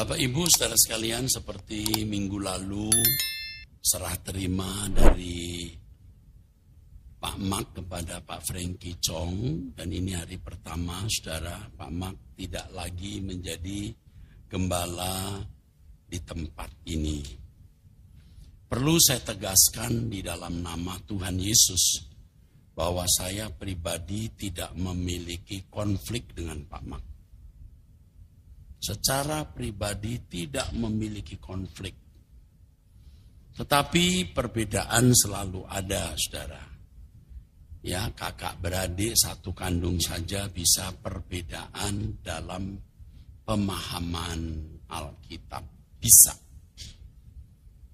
Bapak Ibu saudara sekalian, seperti minggu lalu serah terima dari Pak Mak kepada Pak Frankie Chong, dan ini hari pertama saudara, Pak Mak tidak lagi menjadi gembala di tempat ini. Perlu saya tegaskan di dalam nama Tuhan Yesus bahwa saya pribadi tidak memiliki konflik dengan Pak Mak. Secara pribadi tidak memiliki konflik. Tetapi perbedaan selalu ada, saudara. Ya, kakak beradik satu kandung saja bisa perbedaan dalam pemahaman Alkitab. Bisa.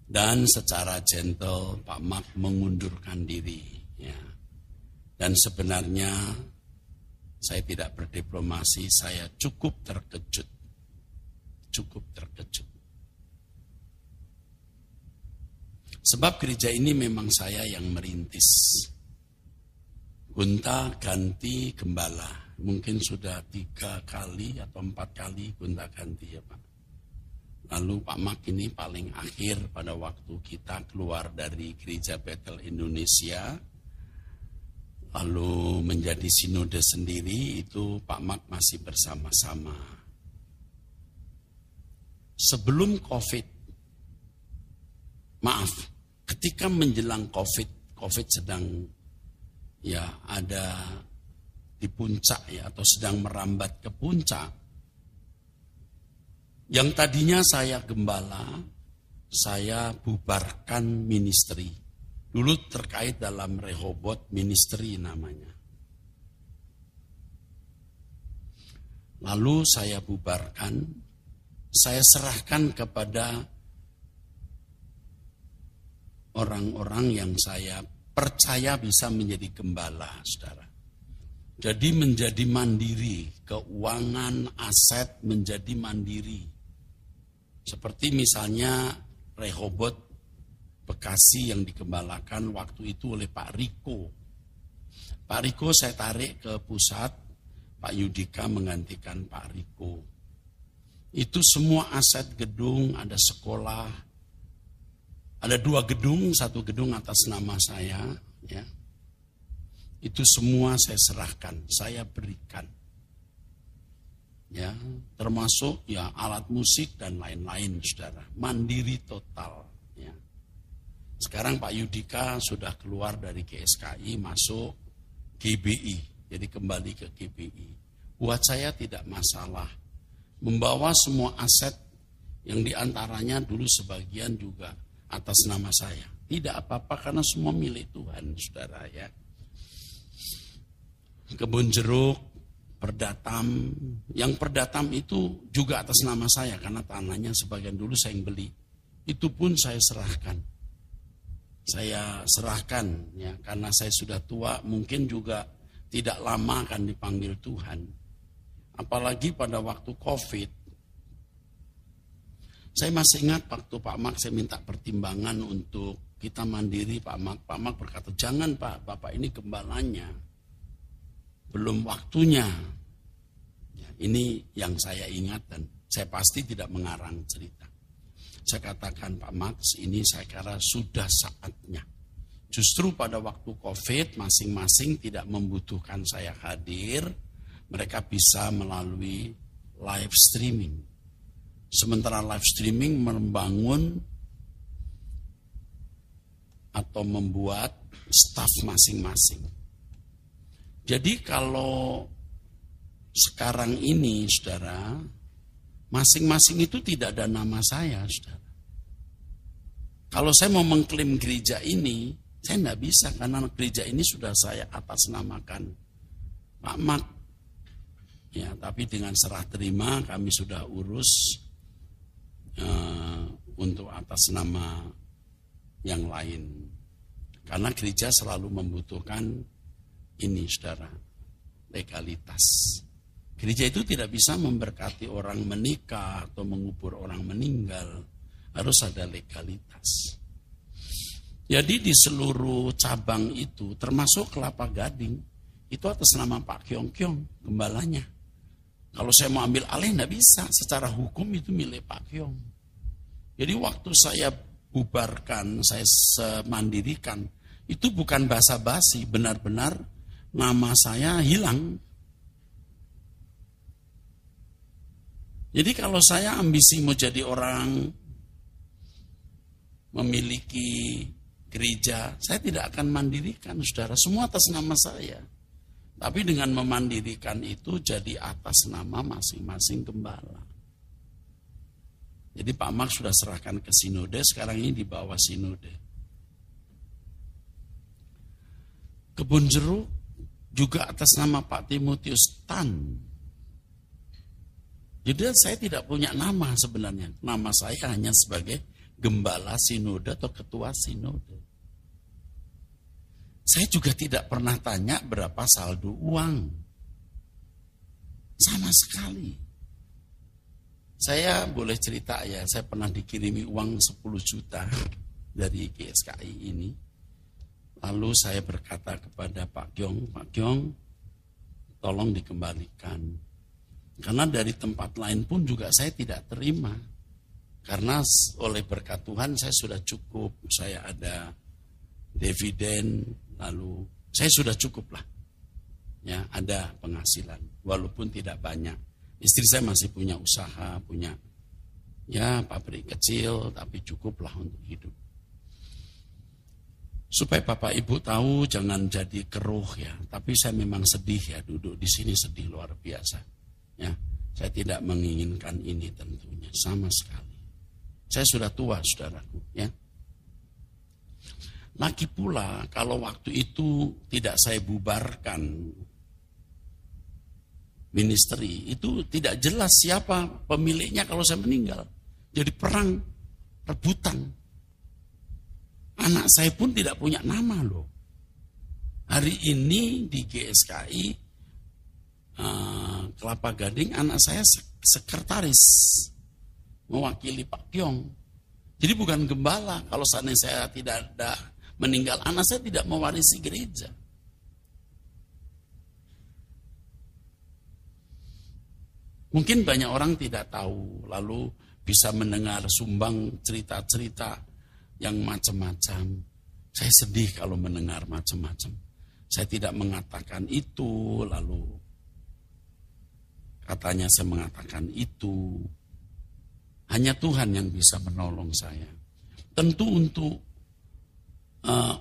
Dan secara gentle Pak Mak mengundurkan diri. Ya. Dan sebenarnya saya tidak berdiplomasi, saya cukup terkejut. Sebab gereja ini memang saya yang merintis. Gonta ganti gembala. Mungkin sudah 3 kali atau 4 kali gonta ganti ya Pak. Lalu Pak Mak ini paling akhir pada waktu kita keluar dari Gereja Bethel Indonesia. Lalu menjadi sinode sendiri, itu Pak Mak masih bersama-sama. Sebelum COVID, ketika menjelang COVID sedang ya ada di puncak ya, atau sedang merambat ke puncak. Yang tadinya saya gembala, saya bubarkan ministry. Dulu terkait dalam Rehobot ministry namanya. Lalu saya bubarkan. Saya serahkan kepada orang-orang yang saya percaya bisa menjadi gembala, saudara. Jadi menjadi mandiri, keuangan, aset menjadi mandiri. Seperti misalnya Rehobot Bekasi yang digembalakan waktu itu oleh Pak Riko. Pak Riko saya tarik ke pusat, Pak Yudika menggantikan Pak Riko. Itu semua aset gedung, ada sekolah, ada 2 gedung, 1 gedung atas nama saya, ya. Itu semua saya serahkan, saya berikan, ya, termasuk ya alat musik dan lain-lain, saudara, mandiri total, ya. Sekarang Pak Yudika sudah keluar dari GSKI masuk GBI, jadi kembali ke GBI. Buat saya tidak masalah. Membawa semua aset yang diantaranya dulu sebagian juga atas nama saya. Tidak apa-apa karena semua milik Tuhan, saudara ya. Kebun jeruk, Perdatam, yang Perdatam itu juga atas nama saya karena tanahnya sebagian dulu saya yang beli. Itu pun saya serahkan. Saya serahkan ya karena saya sudah tua, mungkin juga tidak lama akan dipanggil Tuhan. Apalagi pada waktu COVID, saya masih ingat waktu Pak Mak saya minta pertimbangan untuk kita mandiri. Pak Mak berkata, jangan Pak, Bapak ini gembalanya, belum waktunya. Ya, ini yang saya ingat dan saya pasti tidak mengarang cerita. Saya katakan Pak Mak, ini saya kira sudah saatnya. Justru pada waktu COVID masing-masing tidak membutuhkan saya hadir. Mereka bisa melalui live streaming. Sementara live streaming membangun atau membuat staf masing-masing. Jadi kalau sekarang ini, saudara, masing-masing itu tidak ada nama saya, saudara. Kalau saya mau mengklaim gereja ini, saya tidak bisa karena gereja ini sudah saya atasnamakan Pak Mak. Ya, tapi dengan serah terima kami sudah urus untuk atas nama yang lain. Karena gereja selalu membutuhkan ini, saudara, legalitas. Gereja itu tidak bisa memberkati orang menikah atau mengubur orang meninggal. Harus ada legalitas. Jadi di seluruh cabang itu, termasuk Kelapa Gading, itu atas nama Pak Kyong Kyong, gembalanya. Kalau saya mau ambil alih nggak bisa, secara hukum itu milik Pak Kyong. Jadi waktu saya bubarkan, saya semandirikan, itu bukan basa-basi, benar-benar nama saya hilang. Jadi kalau saya ambisi mau jadi orang, memiliki gereja, saya tidak akan mandirikan, saudara, semua atas nama saya. Tapi dengan memandirikan itu jadi atas nama masing-masing gembala. Jadi Pak Mark sudah serahkan ke sinode, sekarang ini di bawah sinode. Kebun Jeruk juga atas nama Pak Timotius Tan. Jadi saya tidak punya nama sebenarnya. Nama saya hanya sebagai gembala sinode atau ketua sinode. Saya juga tidak pernah tanya berapa saldo uang. Sama sekali. Saya boleh cerita ya, saya pernah dikirimi uang 10 juta dari GSKI ini. Lalu saya berkata kepada Pak Kyong, tolong dikembalikan. Karena dari tempat lain pun juga saya tidak terima. Karena oleh berkat Tuhan saya sudah cukup, saya ada dividen, lalu saya sudah cukup lah. Ya, ada penghasilan, walaupun tidak banyak. Istri saya masih punya usaha, punya ya pabrik kecil, tapi cukuplah untuk hidup. Supaya Bapak Ibu tahu, jangan jadi keruh ya. Tapi saya memang sedih ya, duduk di sini sedih luar biasa. Ya, saya tidak menginginkan ini tentunya sama sekali. Saya sudah tua, saudaraku, ya. Lagi pula kalau waktu itu tidak saya bubarkan ministry, itu tidak jelas siapa pemiliknya kalau saya meninggal. Jadi perang, rebutan. Anak saya pun tidak punya nama loh. Hari ini di GSKI Kelapa Gading, anak saya sekretaris mewakili Pak Kyong. Jadi bukan gembala. Kalau seandainya saya tidak ada meninggal, anak saya tidak mewarisi gereja. Mungkin banyak orang tidak tahu, lalu bisa mendengar sumbang cerita-cerita yang macam-macam. Saya sedih kalau mendengar macam-macam. Saya tidak mengatakan itu, lalu katanya saya mengatakan itu. Hanya Tuhan yang bisa menolong saya. Tentu untuk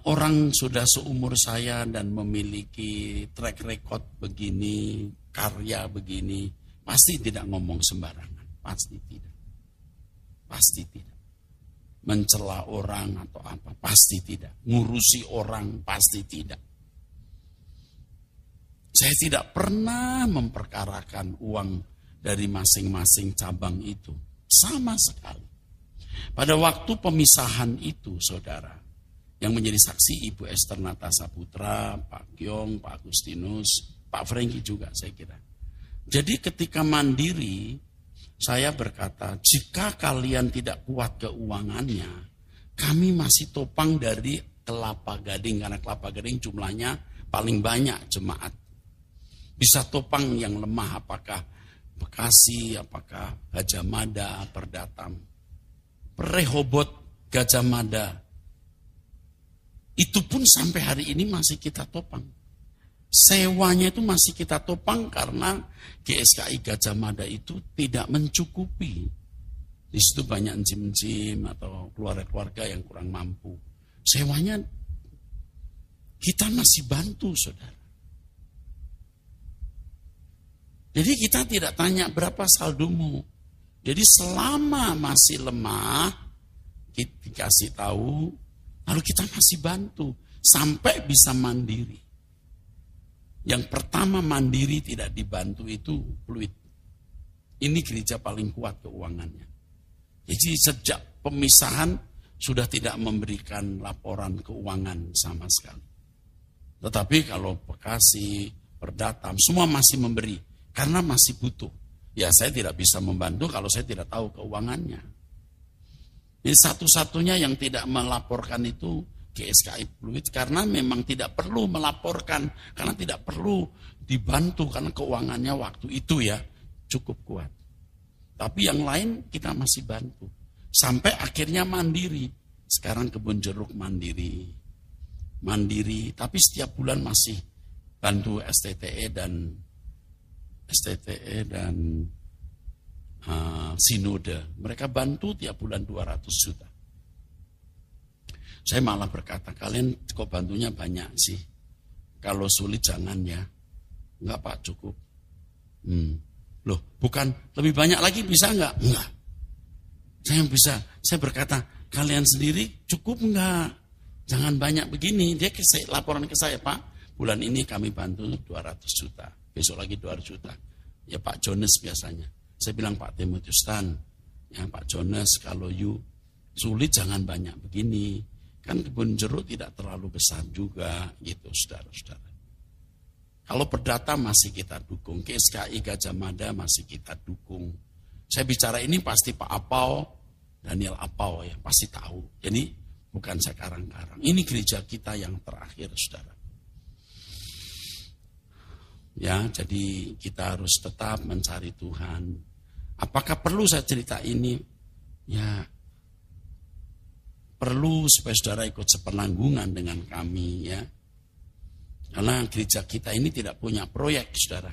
orang sudah seumur saya dan memiliki track record begini, karya begini, pasti tidak ngomong sembarangan. Pasti tidak. Pasti tidak. Mencela orang atau apa, pasti tidak. Ngurusi orang, pasti tidak. Saya tidak pernah memperkarakan uang dari masing-masing cabang itu. Sama sekali. Pada waktu pemisahan itu, saudara, yang menjadi saksi Ibu Esther Natasa Putra, Pak Kyong, Pak Agustinus, Pak Franky juga saya kira. Jadi ketika mandiri, saya berkata, jika kalian tidak kuat keuangannya, kami masih topang dari Kelapa Gading, karena Kelapa Gading jumlahnya paling banyak jemaat. Bisa topang yang lemah, apakah Bekasi, apakah Gajah Mada, Perdatam, Rehobot, Gajah Mada. Itu pun sampai hari ini masih kita topang. Sewanya itu masih kita topang karena GSKI Gajah Mada itu tidak mencukupi. Di situ banyak encim-encim atau keluarga-keluarga yang kurang mampu. Sewanya kita masih bantu, saudara. Jadi kita tidak tanya berapa saldomu. Jadi selama masih lemah, kita dikasih tahu, lalu kita masih bantu sampai bisa mandiri. Yang pertama mandiri tidak dibantu itu Pluit. Ini gereja paling kuat keuangannya. Jadi sejak pemisahan sudah tidak memberikan laporan keuangan sama sekali. Tetapi kalau Bekasi, Perdatam, semua masih memberi. Karena masih butuh. Ya saya tidak bisa membantu kalau saya tidak tahu keuangannya. Jadi satu-satunya yang tidak melaporkan itu GSKI Pluit. Karena memang tidak perlu melaporkan. Karena tidak perlu dibantu. Karena keuangannya waktu itu ya cukup kuat. Tapi yang lain kita masih bantu. Sampai akhirnya mandiri. Sekarang Kebun Jeruk mandiri. Mandiri, tapi setiap bulan masih bantu STTE dan Sinode. Mereka bantu tiap bulan 200 juta. Saya malah berkata, kalian kok bantunya banyak sih. Kalau sulit jangan ya. Enggak Pak, cukup. Loh, bukan lebih banyak lagi bisa enggak? Enggak. Saya berkata, kalian sendiri cukup enggak? Jangan banyak begini. Dia laporan ke saya, Pak, bulan ini kami bantu 200 juta. Besok lagi 200 juta. Ya Pak Jones biasanya. Saya bilang, Pak Timotius Tan, ya Pak Jones, kalau you sulit jangan banyak begini. Kan Kebun Jeruk tidak terlalu besar juga, gitu saudara-saudara. Kalau Perdata masih kita dukung, KSKI Gajah Mada masih kita dukung. Saya bicara ini pasti Pak Apau, Daniel Apau ya, pasti tahu. Jadi bukan saya karang-karang. Ini gereja kita yang terakhir, saudara. Ya, jadi kita harus tetap mencari Tuhan. Apakah perlu saya cerita ini? Ya, perlu supaya saudara ikut sepenanggungan dengan kami ya. Karena gereja kita ini tidak punya proyek saudara.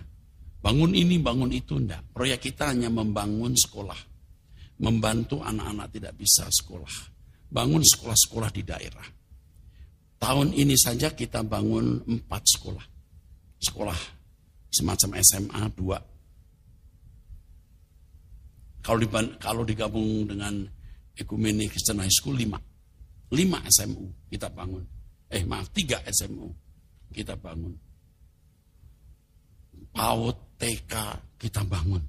Bangun ini, bangun itu, enggak. Proyek kita hanya membangun sekolah. Membantu anak-anak tidak bisa sekolah. Bangun sekolah-sekolah di daerah. Tahun ini saja kita bangun 4 sekolah. Sekolah semacam SMA 2. Kalau digabung dengan Ekumenik Kristen High School 5 SMU kita bangun. 3 SMU kita bangun. PAUD, TK kita bangun.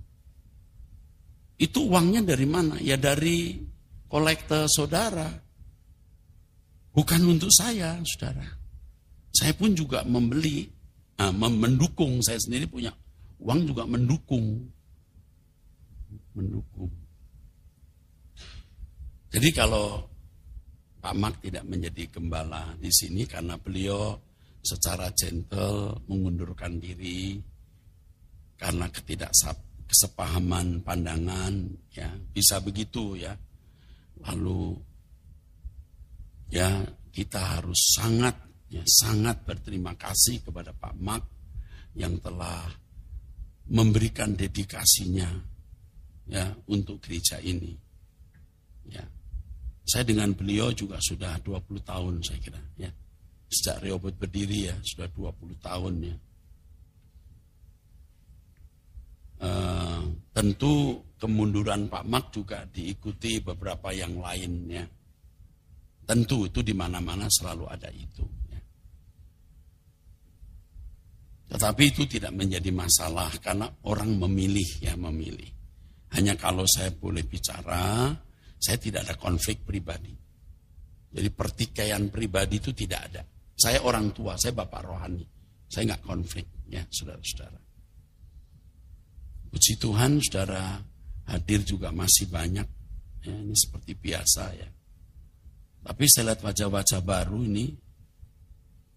Itu uangnya dari mana? Ya dari kolekte saudara. Bukan untuk saya, saudara. Saya pun juga mendukung. Saya sendiri punya uang juga mendukung. Jadi kalau Pak Mak tidak menjadi gembala di sini karena beliau secara gentle mengundurkan diri karena ketidaksepahaman pandangan, ya bisa begitu ya. Lalu ya kita harus sangat berterima kasih kepada Pak Mak yang telah memberikan dedikasinya ya untuk gereja ini. Ya. Saya dengan beliau juga sudah 20 tahun saya kira ya. Sejak Rehoboth berdiri ya, sudah 20 tahun ya. Tentu kemunduran Pak Mak juga diikuti beberapa yang lainnya. Tentu itu di mana-mana selalu ada itu. Ya. Tetapi itu tidak menjadi masalah karena orang memilih. Hanya kalau saya boleh bicara, saya tidak ada konflik pribadi. Jadi pertikaian pribadi itu tidak ada. Saya orang tua, saya bapak rohani. Saya nggak konflik, ya saudara-saudara. Puji Tuhan, saudara hadir juga masih banyak. Ya, ini seperti biasa ya. Tapi saya lihat wajah-wajah baru ini,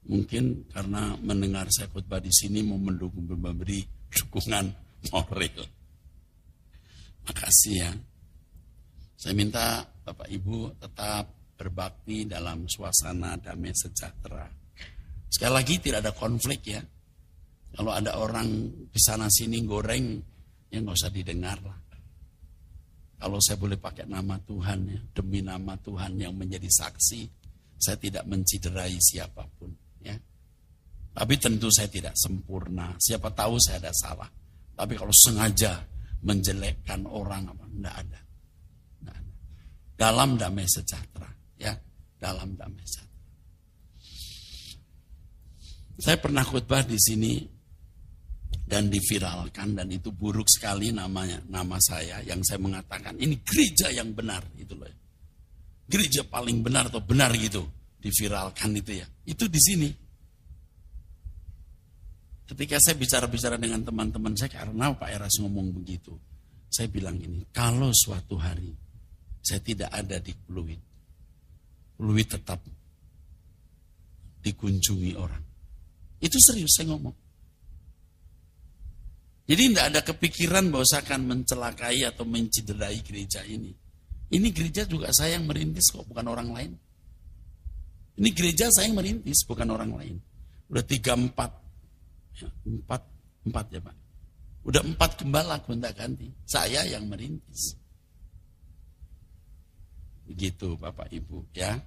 mungkin karena mendengar saya khotbah di sini mau mendukung, memberi dukungan moral. Makasih ya. Saya minta Bapak Ibu tetap berbakti dalam suasana damai sejahtera. Sekali lagi tidak ada konflik ya. Kalau ada orang di sana sini goreng, ya nggak usah didengar lah. Kalau saya boleh pakai nama Tuhan ya, demi nama Tuhan yang menjadi saksi, saya tidak menciderai siapapun ya. Tapi tentu saya tidak sempurna. Siapa tahu saya ada salah. Tapi kalau sengaja menjelekkan orang apa, enggak ada. Dalam damai sejahtera, ya, dalam damai sejahtera. Saya pernah khotbah di sini dan diviralkan dan itu buruk sekali nama saya yang saya mengatakan ini gereja yang benar itu loh. Gereja paling benar atau benar gitu, diviralkan itu ya. Itu di sini. Ketika saya bicara-bicara dengan teman-teman saya karena Pak Eras ngomong begitu. Saya bilang ini, kalau suatu hari saya tidak ada di Pluit. Pluit tetap dikunjungi orang. Itu serius saya ngomong. Jadi tidak ada kepikiran bahwa saya akan mencelakai atau mencederai gereja ini. Ini gereja juga saya yang merintis kok, bukan orang lain. Ini gereja saya yang merintis, bukan orang lain. Udah 3-4. Ya, 4 ya Pak. Udah 4 gembala gonta-ganti. Saya yang merintis. Begitu Bapak Ibu ya.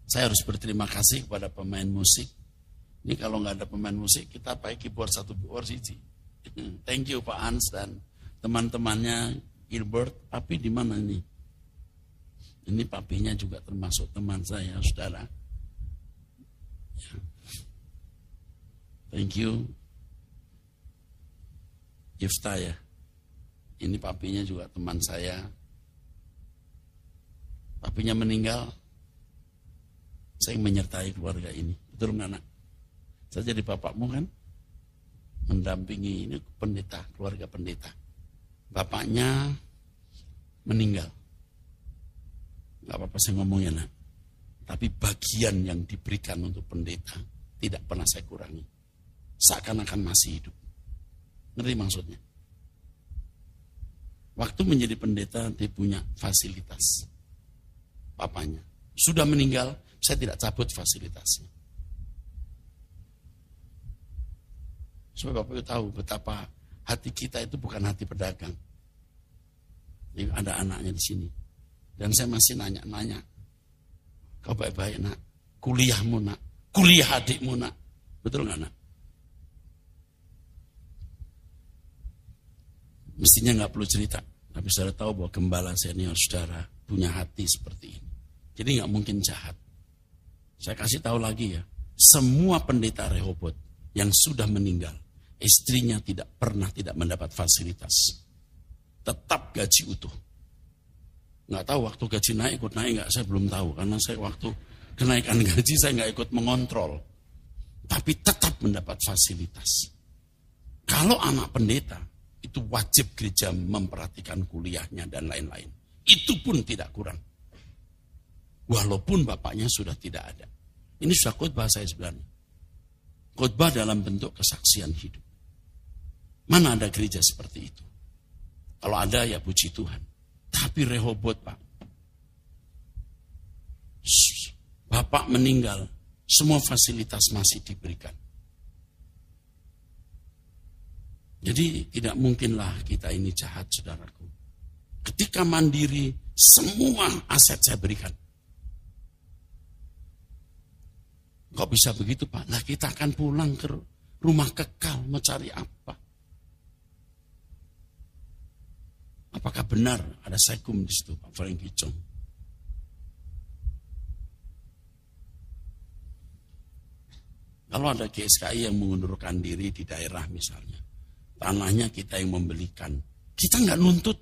Saya harus berterima kasih kepada pemain musik. Ini kalau nggak ada pemain musik, kita pakai keyboard 1 keyboard siji. Thank you Pak Hans dan teman-temannya Gilbert. Papi di mana ini? Ini papinya juga termasuk teman saya, saudara. Ya. Thank you. Yifta ya. Ini papinya juga teman saya. Papinya meninggal. Saya menyertai keluarga ini. Betul nggak nak? Saya jadi bapakmu kan, mendampingi ini pendeta, keluarga pendeta. Bapaknya meninggal. Gak apa-apa saya ngomongnya nak. Tapi bagian yang diberikan untuk pendeta tidak pernah saya kurangi. Seakan-akan masih hidup. Ngerti maksudnya? Waktu menjadi pendeta dia punya fasilitas. Papanya. Sudah meninggal, saya tidak cabut fasilitasnya. Supaya Bapak Ibu tahu betapa hati kita itu bukan hati pedagang. Ini ada anaknya di sini. Dan saya masih nanya-nanya. Kau baik-baik nak. Kuliahmu nak. Kuliah adikmu nak. Betul nggak nak? Mestinya nggak perlu cerita. Tapi saudara tahu bahwa gembala senior saudara punya hati seperti ini. Jadi nggak mungkin jahat. Saya kasih tahu lagi ya. Semua pendeta Rehobot yang sudah meninggal. Istrinya tidak pernah tidak mendapat fasilitas. Tetap gaji utuh. Nggak tahu waktu gaji naik, ikut naik nggak, saya belum tahu. Karena saya waktu kenaikan gaji saya nggak ikut mengontrol. Tapi tetap mendapat fasilitas. Kalau anak pendeta, itu wajib gereja memperhatikan kuliahnya dan lain-lain. Itu pun tidak kurang. Walaupun bapaknya sudah tidak ada. Ini sudah khotbah saya sebenarnya. Khotbah dalam bentuk kesaksian hidup. Mana ada gereja seperti itu? Kalau ada ya puji Tuhan. Tapi Rehobot Pak. Bapak meninggal. Semua fasilitas masih diberikan. Jadi tidak mungkinlah kita ini jahat saudaraku. Ketika mandiri semua aset saya berikan. Kok bisa begitu Pak? Nah kita akan pulang ke rumah kekal mencari apa? Apakah benar ada sekum di situ Pak Franky Chong? Kalau ada GSKI yang mengundurkan diri di daerah misalnya, tanahnya kita yang membelikan, kita nggak nuntut,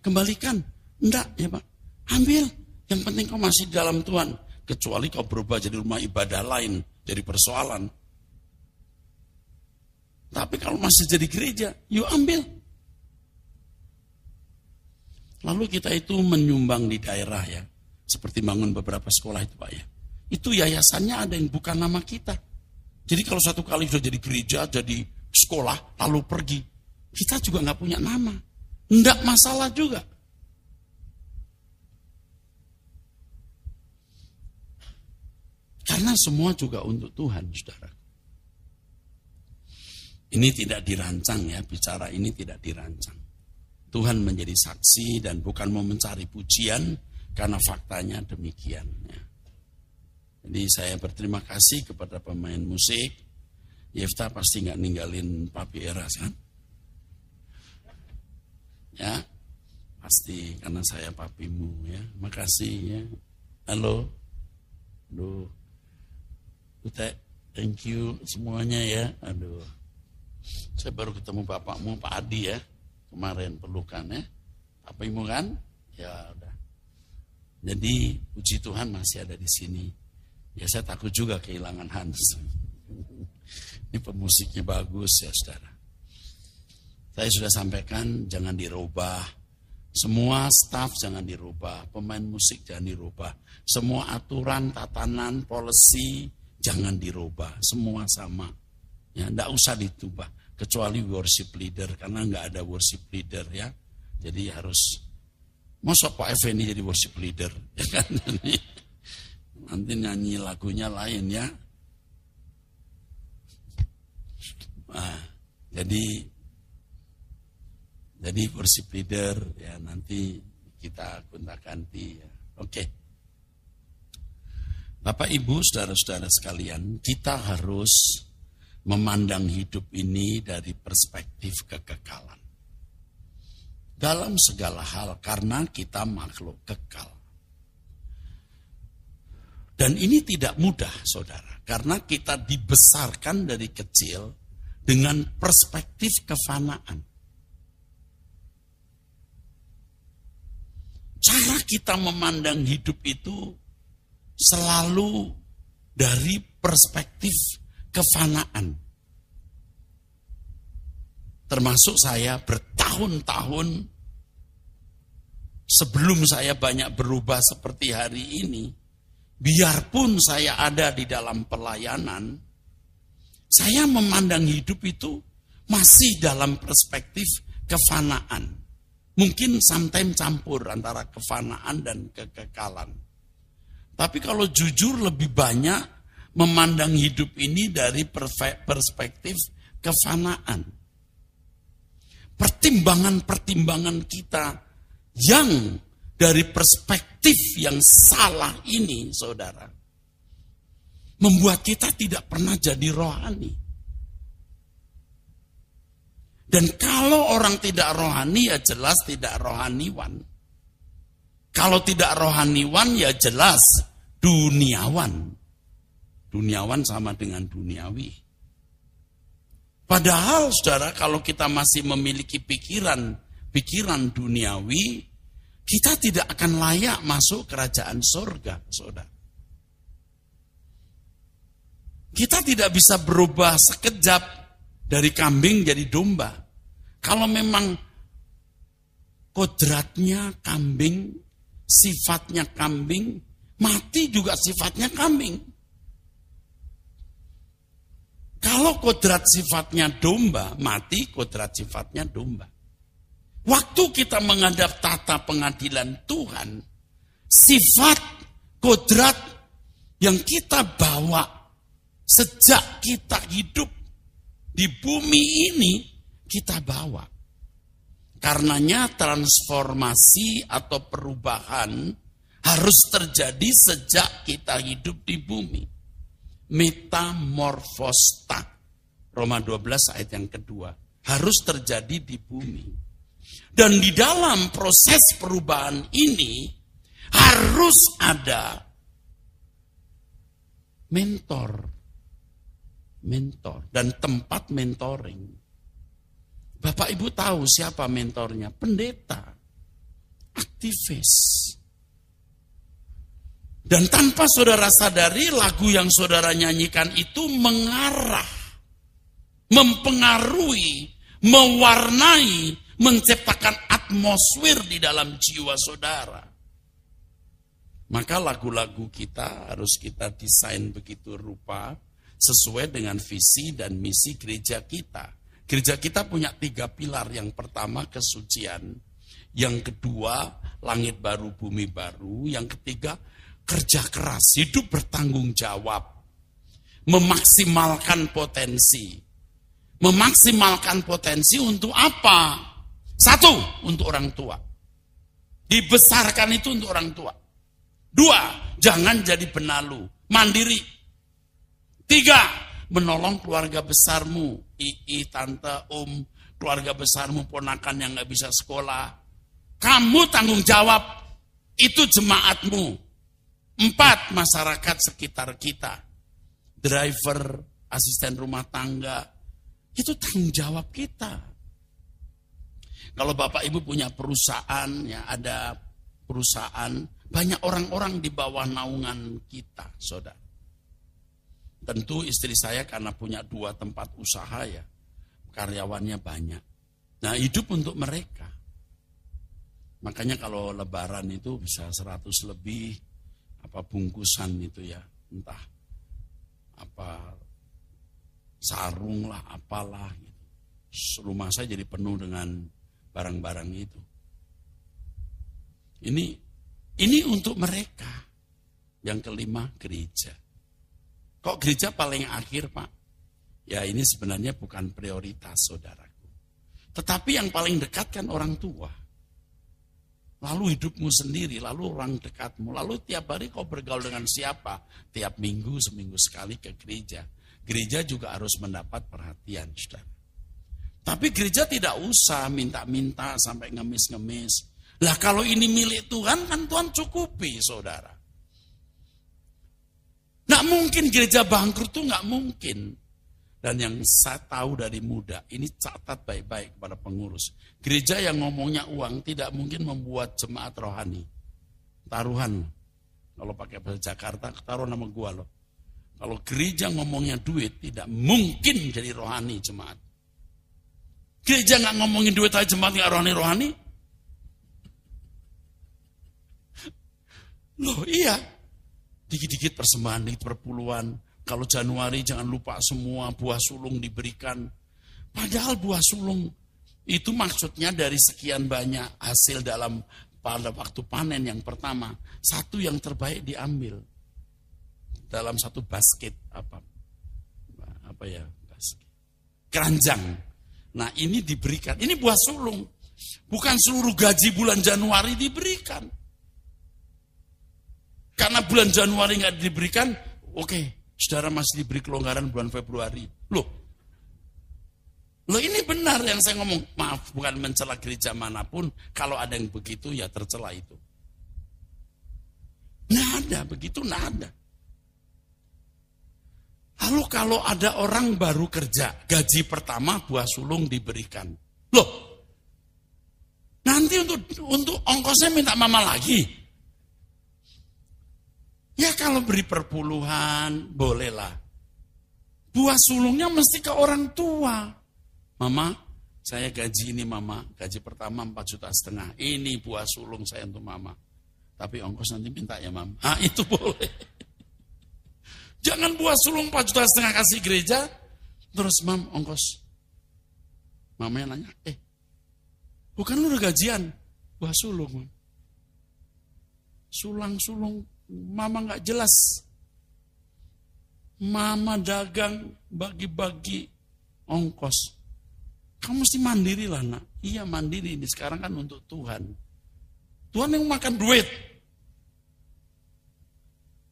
kembalikan, enggak ya Pak, ambil, yang penting kau masih di dalam Tuhan, kecuali kau berubah jadi rumah ibadah lain, jadi persoalan. Tapi kalau masih jadi gereja, yuk ambil. Lalu kita itu menyumbang di daerah ya. Seperti bangun beberapa sekolah itu Pak ya. Itu yayasannya ada yang bukan nama kita. Jadi kalau satu kali sudah jadi gereja, jadi sekolah, lalu pergi. Kita juga nggak punya nama. Nggak masalah juga. Karena semua juga untuk Tuhan, saudara. Ini tidak dirancang ya, bicara ini tidak dirancang. Tuhan menjadi saksi dan bukan mau mencari pujian karena faktanya demikian. Ya. Jadi saya berterima kasih kepada pemain musik. Yefta pasti nggak ninggalin Papi Eras kan? Ya, pasti karena saya papimu ya. Makasih ya. Halo. Aduh. Ute, thank you semuanya ya. Aduh. Saya baru ketemu bapakmu Pak Adi ya. Kemarin pelukan ya. Papimu kan? Ya udah. Jadi puji Tuhan masih ada di sini. Ya saya takut juga kehilangan Hans. Ini pemusiknya bagus ya saudara. Saya sudah sampaikan jangan dirubah. Semua staf jangan dirubah. Pemain musik jangan dirubah. Semua aturan, tatanan, policy jangan dirubah. Semua sama. Ya, enggak usah ditubah. kecuali worship leader, karena nggak ada worship leader ya. Jadi harus, masa Pak Effendi jadi worship leader, ya kan? Nanti nyanyi lagunya lain ya. Nah, jadi worship leader ya nanti kita gonta-ganti ya. Oke. Bapak Ibu, saudara-saudara sekalian, kita harus memandang hidup ini dari perspektif kekekalan. Dalam segala hal, karena kita makhluk kekal. Dan ini tidak mudah, saudara, karena kita dibesarkan dari kecil dengan perspektif kefanaan. Cara kita memandang hidup itu selalu dari perspektif kefanaan. Termasuk saya bertahun-tahun sebelum saya banyak berubah seperti hari ini, biarpun saya ada di dalam pelayanan, saya memandang hidup itu masih dalam perspektif kefanaan. Mungkin sometimes campur antara kefanaan dan kekekalan. Tapi kalau jujur lebih banyak memandang hidup ini dari perspektif kefanaan. Pertimbangan-pertimbangan kita yang dari perspektif yang salah ini, saudara, membuat kita tidak pernah jadi rohani. Dan kalau orang tidak rohani, ya jelas tidak rohaniwan. Kalau tidak rohaniwan, ya jelas duniawan. Duniawan sama dengan duniawi. Padahal, saudara, kalau kita masih memiliki pikiran duniawi, kita tidak akan layak masuk kerajaan surga, saudara. Kita tidak bisa berubah sekejap dari kambing jadi domba. Kalau memang kodratnya kambing, sifatnya kambing, mati juga sifatnya kambing. Kalau kodrat sifatnya domba, mati kodrat sifatnya domba. Waktu kita menghadap tata pengadilan Tuhan, sifat kodrat yang kita bawa sejak kita hidup di bumi ini, kita bawa. Karenanya transformasi atau perubahan harus terjadi sejak kita hidup di bumi. Metamorfosta. Roma 12 ayat yang kedua. Harus terjadi di bumi. Dan di dalam proses perubahan ini harus ada mentor dan tempat mentoring. Bapak Ibu tahu siapa mentornya? Pendeta, aktivis. Dan tanpa saudara sadari, lagu yang saudara nyanyikan itu mengarah, mempengaruhi, mewarnai, menciptakan atmosfer di dalam jiwa saudara. Maka lagu-lagu kita harus kita desain begitu rupa sesuai dengan visi dan misi gereja kita. Gereja kita punya 3 pilar. Yang pertama kesucian. Yang kedua langit baru bumi baru. Yang ketiga kerja keras, hidup bertanggung jawab. Memaksimalkan potensi. Memaksimalkan potensi untuk apa? 1, untuk orang tua. Dibesarkan itu untuk orang tua. 2, jangan jadi benalu, mandiri. 3, menolong keluarga besarmu, tante, keluarga besarmu, ponakan yang gak bisa sekolah. Kamu tanggung jawab, itu jemaatmu. 4, masyarakat sekitar kita. Driver, asisten rumah tangga, itu tanggung jawab kita. Kalau Bapak Ibu punya perusahaan, ya ada perusahaan, banyak orang-orang di bawah naungan kita, saudara. Tentu istri saya karena punya 2 tempat usaha ya, karyawannya banyak. Nah hidup untuk mereka. Makanya kalau lebaran itu bisa 100 lebih, apa bungkusan itu ya, entah apa sarung lah, apalah gitu. Rumah saya jadi penuh dengan barang-barang itu. Ini untuk mereka. Yang kelima, gereja. Kok gereja paling akhir, Pak? Ya ini sebenarnya bukan prioritas, saudaraku. Tetapi yang paling dekat kan orang tua. Lalu hidupmu sendiri, lalu orang dekatmu. Lalu tiap hari kau bergaul dengan siapa? Tiap minggu, seminggu sekali ke gereja. Gereja juga harus mendapat perhatian, saudara. Tapi gereja tidak usah minta-minta sampai ngemis-ngemis. Lah kalau ini milik Tuhan, kan Tuhan cukupi, saudara. Nggak mungkin gereja bangkrut tuh nggak mungkin. Dan yang saya tahu dari muda, ini catat baik-baik kepada pengurus. Gereja yang ngomongnya uang tidak mungkin membuat jemaat rohani. Taruhan. Kalau pakai bahasa Jakarta, taruh nama gua loh. Kalau gereja ngomongnya duit, tidak mungkin jadi rohani jemaat. Gereja nggak ngomongin duit aja jemaat nggak rohani-rohani. Loh iya. Dikit-dikit persembahan, dikit perpuluhan. Kalau Januari jangan lupa semua buah sulung diberikan. Padahal buah sulung itu maksudnya dari sekian banyak hasil dalam pada waktu panen yang pertama. Satu yang terbaik diambil. Dalam satu basket apa ya basket. Keranjang. Nah ini diberikan. Ini buah sulung. Bukan seluruh gaji bulan Januari diberikan. Karena bulan Januari nggak diberikan, oke, saudara masih diberi kelonggaran bulan Februari. Loh ini benar yang saya ngomong. Maaf, bukan mencela gereja manapun. Kalau ada yang begitu, ya tercela itu. Nada, begitu nada. Lalu kalau ada orang baru kerja, gaji pertama buah sulung diberikan. Loh, nanti untuk ongkosnya minta mama lagi. Ya kalau beri perpuluhan, bolehlah. Buah sulungnya mesti ke orang tua. Mama, saya gaji ini mama. Gaji pertama 4,5 juta. Ini buah sulung saya untuk mama. Tapi ongkos nanti minta ya mama. Ah itu boleh. Jangan buah sulung 4,5 juta kasih gereja. Terus mam ongkos. Mamanya nanya, bukan lu udah gajian? Buah sulung. Sulang-sulung. Mama nggak jelas. Mama dagang bagi-bagi ongkos. Kamu mesti mandiri lah nak. Iya mandiri ini sekarang kan untuk Tuhan. Tuhan yang makan duit.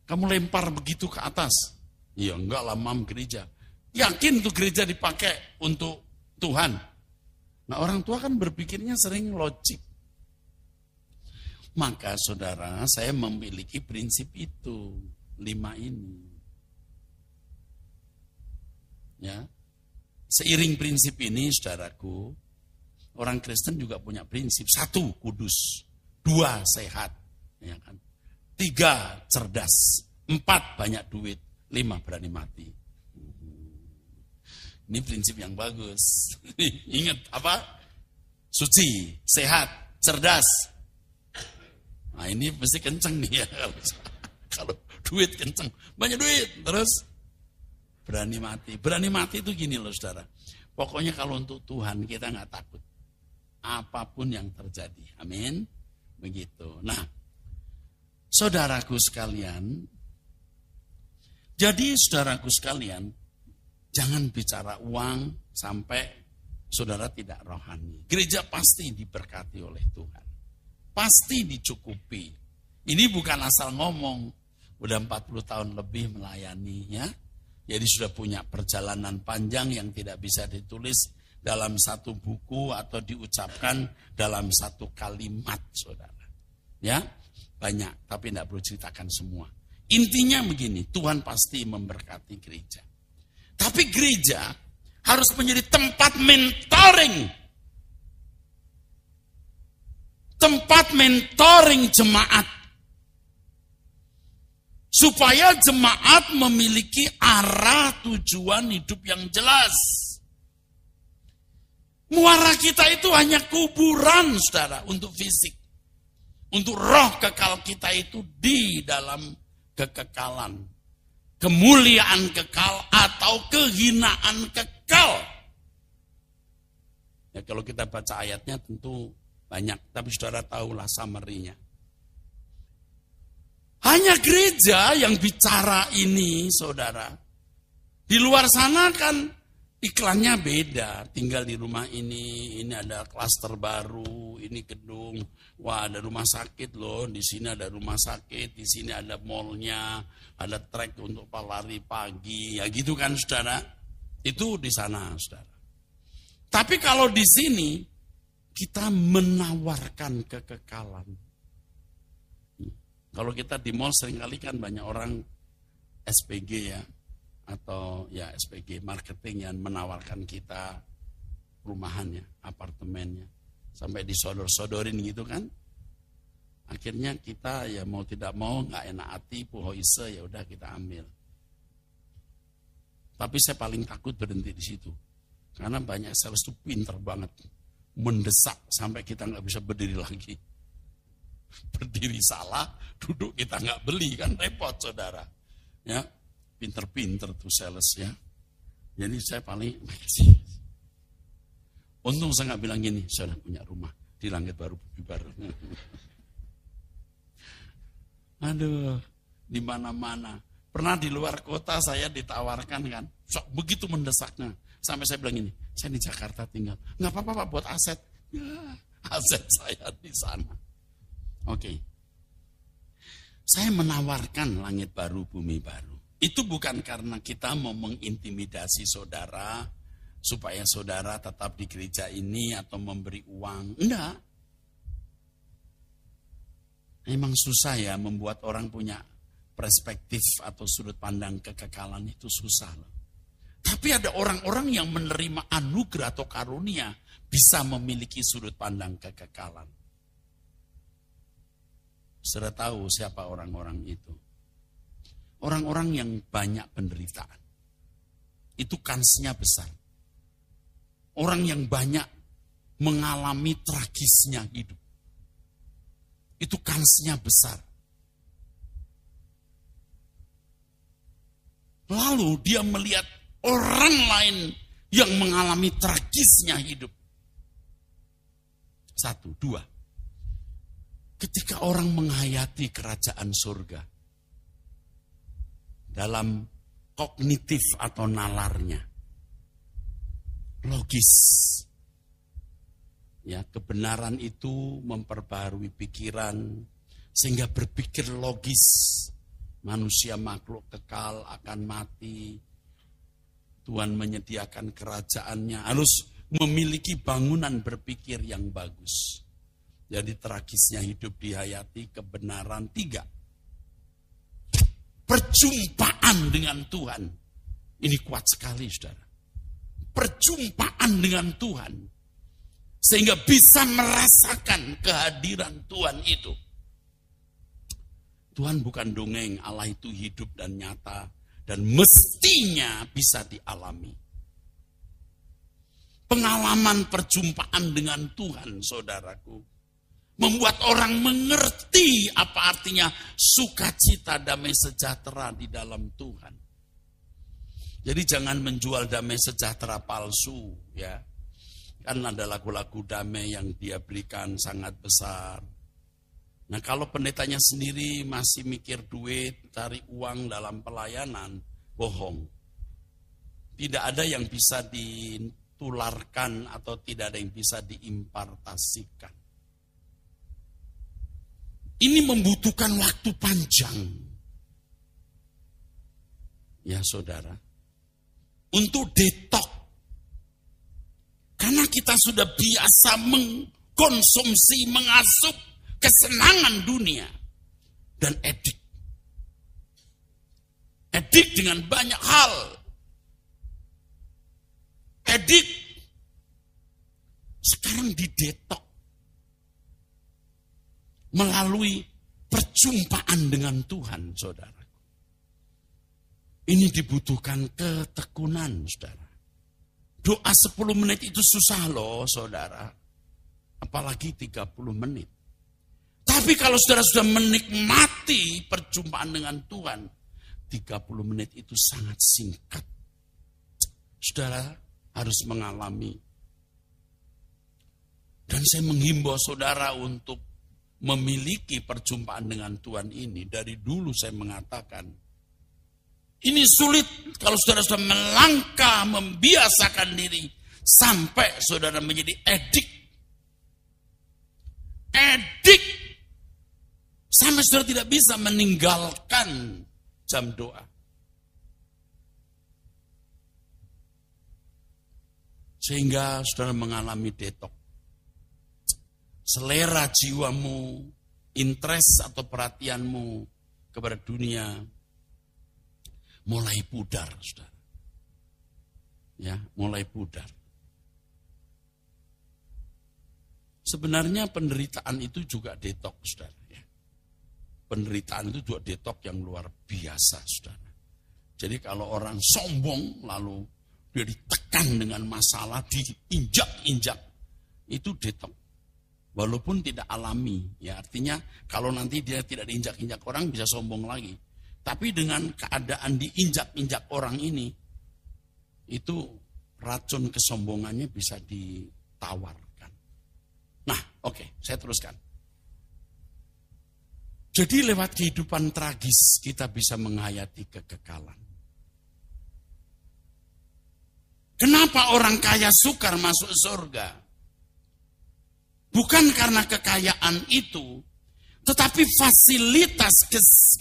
Kamu lempar begitu ke atas. Iya enggak lah mam gereja. Yakin tuh gereja dipakai untuk Tuhan. Nah orang tua kan berpikirnya sering logik. Maka saudara, saya memiliki prinsip itu, 5 ini. Ya. Seiring prinsip ini, saudaraku, orang Kristen juga punya prinsip. 1, kudus. 2, sehat. Ya kan? 3, cerdas. 4, banyak duit. 5, berani mati. Ini prinsip yang bagus. Ingat apa? Suci, sehat, cerdas. Nah ini mesti kenceng nih ya. Kalau duit kenceng. Banyak duit. Terus berani mati. Berani mati itu gini loh saudara. Pokoknya kalau untuk Tuhan kita nggak takut. Apapun yang terjadi. Amin. Begitu. Nah. Saudaraku sekalian. Jadi saudaraku sekalian. Jangan bicara uang sampai saudara tidak rohani. Gereja pasti diberkati oleh Tuhan. Pasti dicukupi. Ini bukan asal ngomong. Udah 40 tahun lebih melayani ya. Jadi sudah punya perjalanan panjang yang tidak bisa ditulis dalam satu buku atau diucapkan dalam satu kalimat saudara. Ya, banyak tapi tidak perlu ceritakan semua. Intinya begini, Tuhan pasti memberkati gereja. Tapi gereja harus menjadi tempat mentoring. Tempat mentoring jemaat. Supaya jemaat memiliki arah tujuan hidup yang jelas. Muara kita itu hanya kuburan, saudara, untuk fisik. Untuk roh kekal kita itu di dalam kekekalan. Kemuliaan kekal atau kehinaan kekal. Ya kalau kita baca ayatnya tentu banyak, tapi saudara tahulah summary-nya. Hanya gereja yang bicara ini, saudara. Di luar sana kan iklannya beda. Tinggal di rumah ini ada klaster baru, ini gedung. Wah, ada rumah sakit loh, di sini ada rumah sakit, di sini ada mallnya, ada trek untuk lari pagi. Ya gitu kan, saudara. Itu di sana, saudara. Tapi kalau di sini, kita menawarkan kekekalan. Kalau kita di mall seringkali kan banyak orang SPG ya, atau ya SPG marketing yang menawarkan kita rumahannya, apartemennya, sampai disodor-sodorin gitu kan. Akhirnya kita ya mau tidak mau nggak enak hati, puhoise ya udah kita ambil. Tapi saya paling takut berhenti di situ, karena banyak sales itu pinter banget, mendesak sampai kita nggak bisa berdiri lagi. Berdiri salah, duduk kita nggak beli, kan repot saudara. Ya, pinter-pinter tuh sales ya. Jadi saya paling makasih. Untung saya nggak bilang gini, saya punya rumah di Langit Baru Bumi Baru. Aduh, di mana-mana. Pernah di luar kota saya ditawarkan kan, begitu mendesaknya. Sampai saya bilang ini, saya di Jakarta tinggal, nggak apa-apa Pak buat aset. Ya, aset saya di sana. Oke. Saya menawarkan langit baru, bumi baru. Itu bukan karena kita mau mengintimidasi saudara, supaya saudara tetap di gereja ini atau memberi uang. Enggak. Memang susah ya membuat orang punya perspektif atau sudut pandang kekekalan, itu susah loh. Tapi ada orang-orang yang menerima anugerah atau karunia bisa memiliki sudut pandang kekekalan. Sudah tahu siapa orang-orang itu? Orang-orang yang banyak penderitaan. Itu kansnya besar. Orang yang banyak mengalami tragisnya hidup. Itu kansnya besar. Lalu dia melihat orang lain yang mengalami tragisnya hidup. 1, 2. Ketika orang menghayati kerajaan surga dalam kognitif atau nalarnya, logis, ya kebenaran itu memperbarui pikiran sehingga berpikir logis. Manusia makhluk kekal akan mati. Tuhan menyediakan kerajaannya, harus memiliki bangunan berpikir yang bagus. Jadi tragisnya hidup dihayati kebenaran. 3. Perjumpaan dengan Tuhan. Ini kuat sekali saudara. Perjumpaan dengan Tuhan. Sehingga bisa merasakan kehadiran Tuhan itu. Tuhan bukan dongeng, Allah itu hidup dan nyata. Dan mestinya bisa dialami. Pengalaman perjumpaan dengan Tuhan saudaraku. Membuat orang mengerti apa artinya sukacita damai sejahtera di dalam Tuhan. Jadi jangan menjual damai sejahtera palsu ya. Kan ada lagu-lagu damai yang dia berikan sangat besar. Nah kalau pendetanya sendiri masih mikir duit, cari uang dalam pelayanan, bohong. Tidak ada yang bisa ditularkan atau tidak ada yang bisa diimpartasikan. Ini membutuhkan waktu panjang. Ya saudara. Untuk detok. Karena kita sudah biasa mengkonsumsi, mengasup kesenangan dunia. Dan edik. Edik dengan banyak hal. Edik. Sekarang didetok. Melalui perjumpaan dengan Tuhan, saudara. Ini dibutuhkan ketekunan, saudara. Doa 10 menit itu susah loh, saudara. Apalagi 30 menit. Tapi kalau saudara sudah menikmati perjumpaan dengan Tuhan, 30 menit itu sangat singkat. Saudara harus mengalami Dan saya menghimbau saudara untuk memiliki perjumpaan dengan Tuhan ini. Dari dulu saya mengatakan, ini sulit kalau saudara sudah melangkah, membiasakan diri, sampai saudara menjadi edik. Edik. Sampai saudara tidak bisa meninggalkan jam doa. Sehingga saudara mengalami detok. Selera jiwamu, interest atau perhatianmu kepada dunia mulai pudar, saudara. Ya, mulai pudar. Sebenarnya penderitaan itu juga detok, saudara. Ya. Penderitaan itu juga detok yang luar biasa, saudara. Jadi kalau orang sombong lalu dia ditekan dengan masalah, diinjak-injak, itu detok. Walaupun tidak alami, ya artinya kalau nanti dia tidak diinjak-injak orang bisa sombong lagi. Tapi dengan keadaan diinjak-injak orang ini, itu racun kesombongannya bisa ditawarkan. Nah, oke, saya teruskan. Jadi lewat kehidupan tragis kita bisa menghayati kekekalan. Kenapa orang kaya sukar masuk surga? Bukan karena kekayaan itu, tetapi fasilitas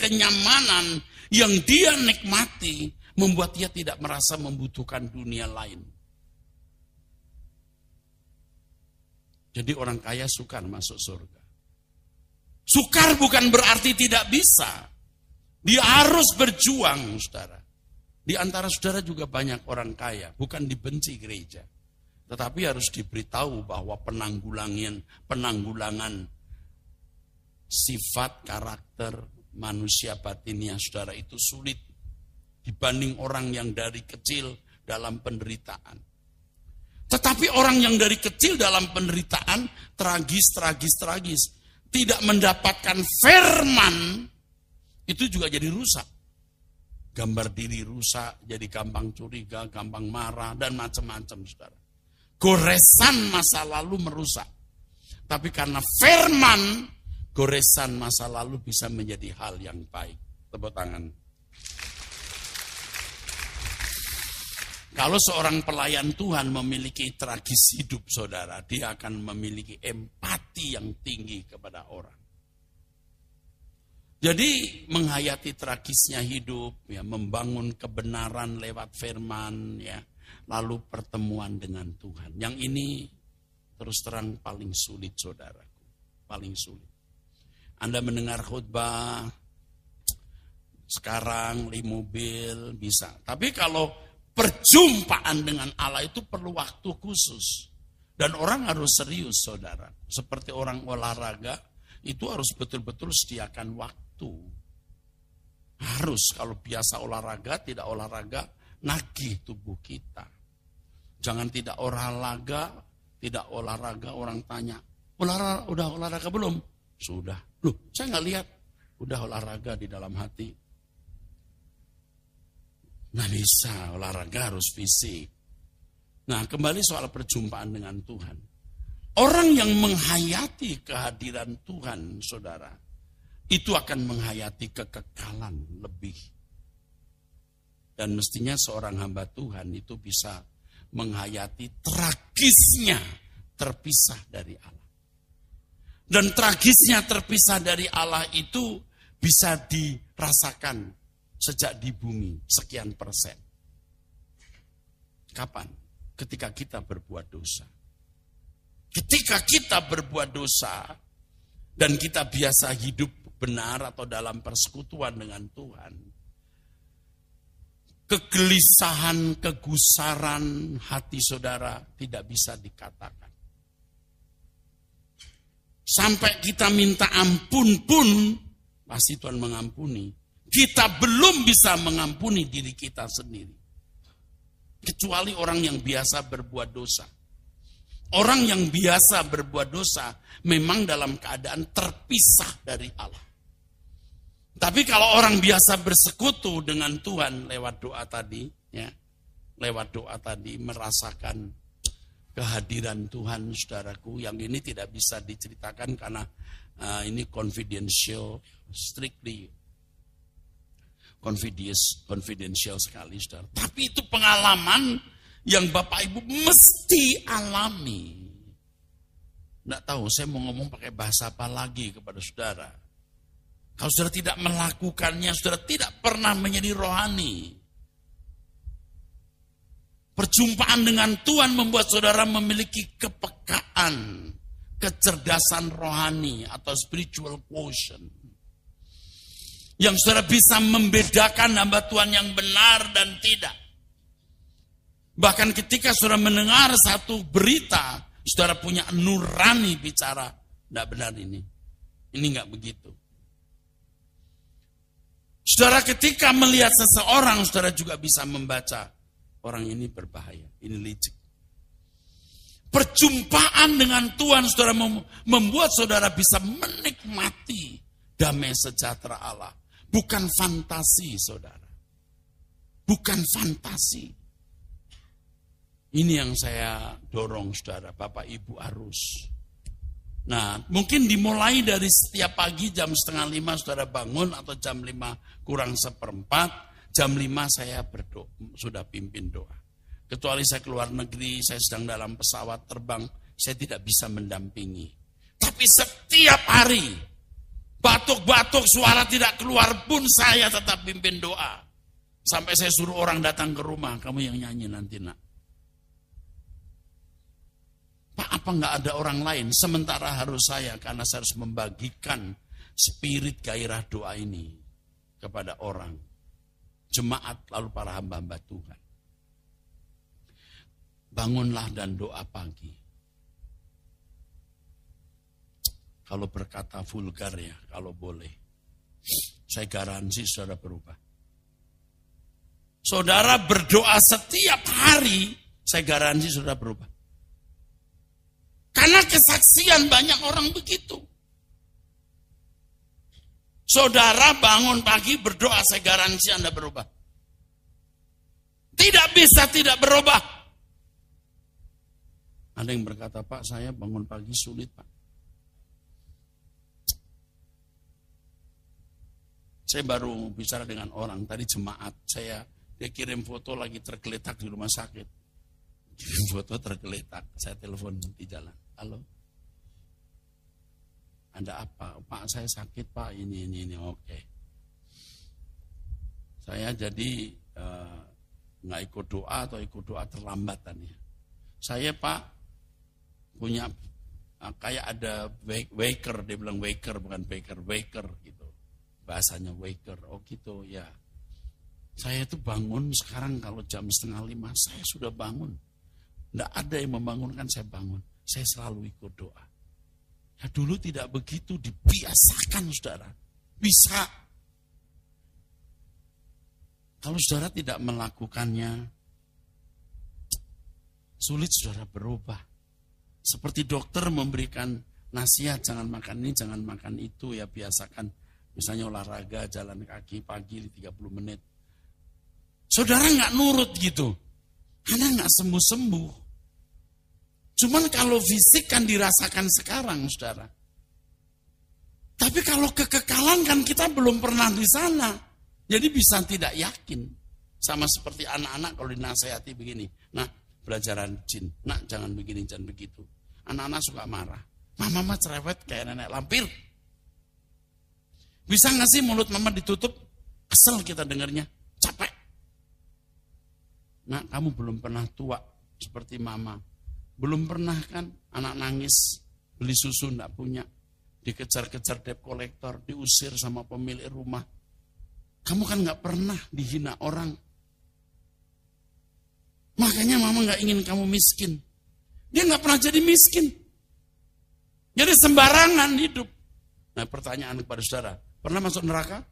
kenyamanan yang dia nikmati membuat dia tidak merasa membutuhkan dunia lain. Jadi orang kaya sukar masuk surga. Sukar bukan berarti tidak bisa. Dia harus berjuang, saudara. Di antara saudara juga banyak orang kaya, bukan dibenci gereja. Tetapi harus diberitahu bahwa penanggulangan sifat karakter manusia batinnya saudara itu sulit dibanding orang yang dari kecil dalam penderitaan. Tetapi orang yang dari kecil dalam penderitaan tragis tidak mendapatkan firman itu juga jadi rusak. Gambar diri rusak, jadi gampang curiga, gampang marah dan macam-macam, saudara. Goresan masa lalu merusak. Tapi karena firman, goresan masa lalu bisa menjadi hal yang baik. Tepuk tangan. Kalau seorang pelayan Tuhan memiliki tragis hidup, saudara, dia akan memiliki empati yang tinggi kepada orang. Jadi menghayati tragisnya hidup, ya, membangun kebenaran lewat firman, ya. Lalu pertemuan dengan Tuhan. Yang ini terus terang paling sulit, saudaraku. Paling sulit. Anda mendengar khutbah, sekarang di mobil bisa. Tapi kalau perjumpaan dengan Allah itu perlu waktu khusus. Dan orang harus serius, saudara. Seperti orang olahraga, itu harus betul-betul sediakan waktu. Harus, kalau biasa olahraga, tidak olahraga, nagih tubuh kita. Jangan tidak olahraga orang tanya, udah olahraga belum? Sudah. Loh, saya nggak lihat. Udah olahraga di dalam hati. Nggak bisa, olahraga harus fisik. Nah, kembali soal perjumpaan dengan Tuhan. Orang yang menghayati kehadiran Tuhan, saudara, itu akan menghayati kekekalan lebih. Dan mestinya seorang hamba Tuhan itu bisa menghayati tragisnya terpisah dari Allah. Dan tragisnya terpisah dari Allah itu bisa dirasakan sejak di bumi sekian persen. Kapan? Ketika kita berbuat dosa. Ketika kita berbuat dosa dan kita biasa hidup benar atau dalam persekutuan dengan Tuhan, kegelisahan, kegusaran hati saudara tidak bisa dikatakan. Sampai kita minta ampun pun, pasti Tuhan mengampuni. Kita belum bisa mengampuni diri kita sendiri. Kecuali orang yang biasa berbuat dosa. Orang yang biasa berbuat dosa memang dalam keadaan terpisah dari Allah. Tapi kalau orang biasa bersekutu dengan Tuhan lewat doa tadi, ya, lewat doa tadi merasakan kehadiran Tuhan, saudaraku. Yang ini tidak bisa diceritakan karena ini confidential, strictly confidential sekali, saudara. Tapi itu pengalaman yang Bapak Ibu mesti alami. Nggak tahu, saya mau ngomong pakai bahasa apa lagi kepada saudara. Kalau saudara tidak melakukannya, saudara tidak pernah menjadi rohani. Perjumpaan dengan Tuhan membuat saudara memiliki kepekaan, kecerdasan rohani atau spiritual quotient. Yang saudara bisa membedakan hamba Tuhan yang benar dan tidak. Bahkan ketika saudara mendengar satu berita, saudara punya nurani bicara, tidak benar ini. Ini enggak begitu. Saudara ketika melihat seseorang, saudara juga bisa membaca, orang ini berbahaya, ini licik. Perjumpaan dengan Tuhan, saudara membuat saudara bisa menikmati damai sejahtera Allah. Bukan fantasi, saudara. Bukan fantasi. Ini yang saya dorong, saudara. Bapak Ibu harus. Nah, mungkin dimulai dari setiap pagi jam 4:30 saudara bangun, atau jam 5:45. Jam 5 saya berdoa, sudah pimpin doa. Kecuali saya keluar negeri, saya sedang dalam pesawat terbang, saya tidak bisa mendampingi. Tapi setiap hari, batuk-batuk suara tidak keluar pun saya tetap pimpin doa. Sampai saya suruh orang datang ke rumah, kamu yang nyanyi nanti nak. Pak, apa enggak ada orang lain? Sementara harus saya, karena saya harus membagikan spirit gairah doa ini kepada orang. Jemaat, lalu para hamba-hamba Tuhan. Bangunlah dan doa pagi. Kalau berkata vulgar ya, kalau boleh. Saya garansi saudara berubah. Saudara berdoa setiap hari, saya garansi saudara berubah. Karena kesaksian banyak orang begitu. Saudara bangun pagi berdoa, saya garansi Anda berubah. Tidak bisa tidak berubah. Ada yang berkata, Pak, saya bangun pagi sulit, Pak. Saya baru bicara dengan orang, tadi jemaat, dia kirim foto lagi tergeletak di rumah sakit. Kirim foto tergeletak, saya telepon di jalan. Halo? Ada apa? Pak, saya sakit, Pak, ini, oke. Saya jadi nggak ikut doa atau ikut doa terlambatan ya. Saya, Pak, punya kayak ada waker, dia bilang waker bukan baker, waker gitu. Bahasanya waker, oh gitu ya. Saya itu bangun sekarang kalau jam 4:30 saya sudah bangun. Nggak ada yang membangunkan saya bangun. Saya selalu ikut doa. Ya dulu tidak begitu, dibiasakan saudara. Bisa. Kalau saudara tidak melakukannya, sulit saudara berubah. Seperti dokter memberikan nasihat, jangan makan ini, jangan makan itu, ya biasakan. Misalnya olahraga, jalan kaki pagi 30 menit. Saudara nggak nurut gitu. Karena nggak sembuh-sembuh. Cuman kalau fisik kan dirasakan sekarang, saudara. Tapi kalau kekekalan kan kita belum pernah di sana. Jadi bisa tidak yakin. Sama seperti anak-anak kalau dinasehati begini. Nah, belajar rajin. Nah, jangan begini, jangan begitu. Anak-anak suka marah. Mama cerewet kayak nenek lampir. Bisa nggak sih mulut mama ditutup? Kesel kita dengarnya. Capek. Nah, kamu belum pernah tua seperti mama. Belum pernah kan anak nangis, beli susu enggak punya, dikejar-kejar debt collector, diusir sama pemilik rumah. Kamu kan enggak pernah dihina orang. Makanya mama enggak ingin kamu miskin. Dia enggak pernah jadi miskin. Jadi sembarangan hidup. Nah, pertanyaan kepada saudara, pernah masuk neraka?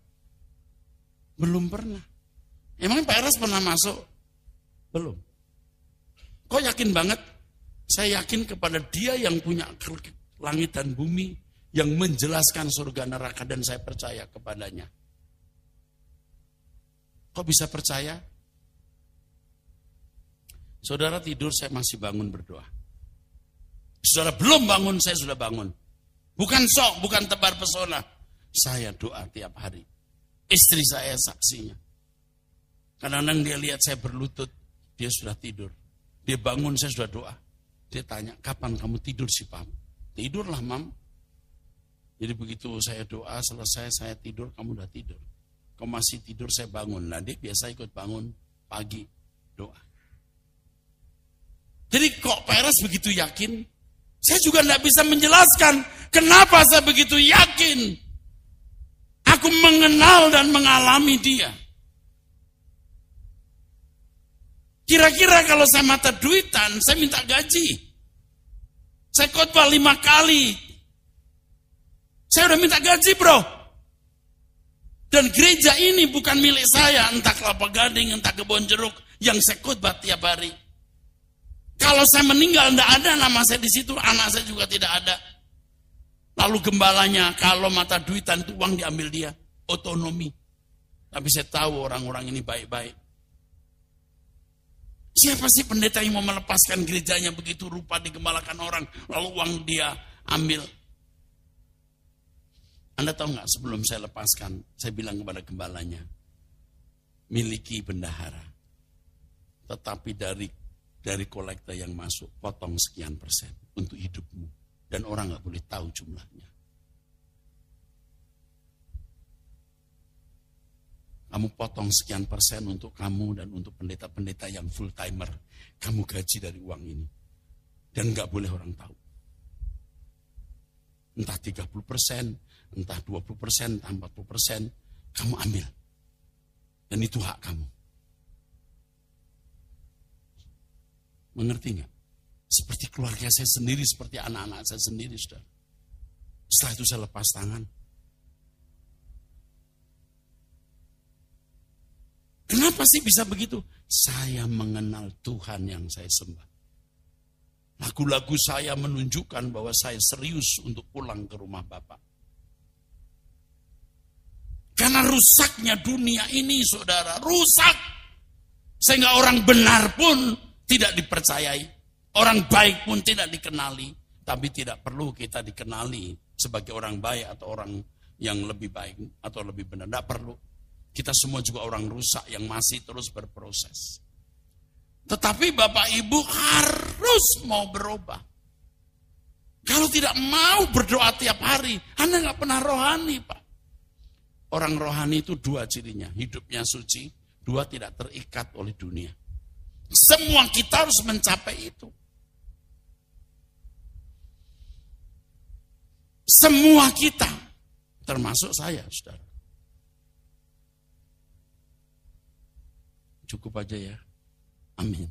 Belum pernah. Emang Pak Eras pernah masuk? Belum. Kok yakin banget? Saya yakin kepada Dia yang punya langit dan bumi, yang menjelaskan surga neraka, dan saya percaya kepadanya. Kok bisa percaya? Saudara tidur, saya masih bangun berdoa. Saudara belum bangun, saya sudah bangun. Bukan sok, bukan tebar pesona. Saya doa tiap hari. Istri saya saksinya. Kadang-kadang dia lihat saya berlutut, dia sudah tidur. Dia bangun, saya sudah doa. Dia tanya, kapan kamu tidur sih, Pak? Tidurlah, Mam. Jadi begitu saya doa, selesai saya tidur, kamu udah tidur. Kamu masih tidur, saya bangun. Nah, dia biasa ikut bangun pagi, doa. Jadi kok Peres begitu yakin? Saya juga tidak bisa menjelaskan kenapa saya begitu yakin. Aku mengenal dan mengalami dia. Kira-kira kalau saya mata duitan, saya minta gaji. Saya khotbah 5 kali. Saya udah minta gaji, bro. Dan gereja ini bukan milik saya, entah Kelapa Gading, entah Kebon Jeruk, yang saya khotbah tiap hari. Kalau saya meninggal, tidak ada nama saya di situ, anak saya juga tidak ada. Lalu gembalanya, kalau mata duitan itu uang diambil dia, otonomi. Tapi saya tahu orang-orang ini baik-baik. Siapa sih pendeta yang mau melepaskan gerejanya begitu rupa digembalakan orang, lalu uang dia ambil? Anda tahu nggak, sebelum saya lepaskan, saya bilang kepada gembalanya, miliki bendahara. Tetapi dari kolektor yang masuk, potong sekian persen untuk hidupmu. Dan orang nggak boleh tahu jumlahnya. Kamu potong sekian persen untuk kamu dan untuk pendeta-pendeta yang full timer. Kamu gaji dari uang ini. Dan nggak boleh orang tahu. Entah 30%, entah 20%, entah 40%, kamu ambil. Dan itu hak kamu. Mengerti nggak? Seperti keluarga saya sendiri, seperti anak-anak saya sendiri, saudara. Setelah itu saya lepas tangan. Kenapa sih bisa begitu? Saya mengenal Tuhan yang saya sembah. Lagu-lagu saya menunjukkan bahwa saya serius untuk pulang ke rumah Bapak. Karena rusaknya dunia ini, saudara, rusak. Sehingga orang benar pun tidak dipercayai. Orang baik pun tidak dikenali. Tapi tidak perlu kita dikenali sebagai orang baik atau orang yang lebih baik atau lebih benar. Tidak perlu. Kita semua juga orang rusak yang masih terus berproses. Tetapi Bapak Ibu harus mau berubah. Kalau tidak mau berdoa tiap hari, Anda nggak pernah rohani, Pak. Orang rohani itu 2 cirinya. Hidupnya suci, 2 tidak terikat oleh dunia. Semua kita harus mencapai itu. Semua kita, termasuk saya, saudara. Cukup aja ya. Amin.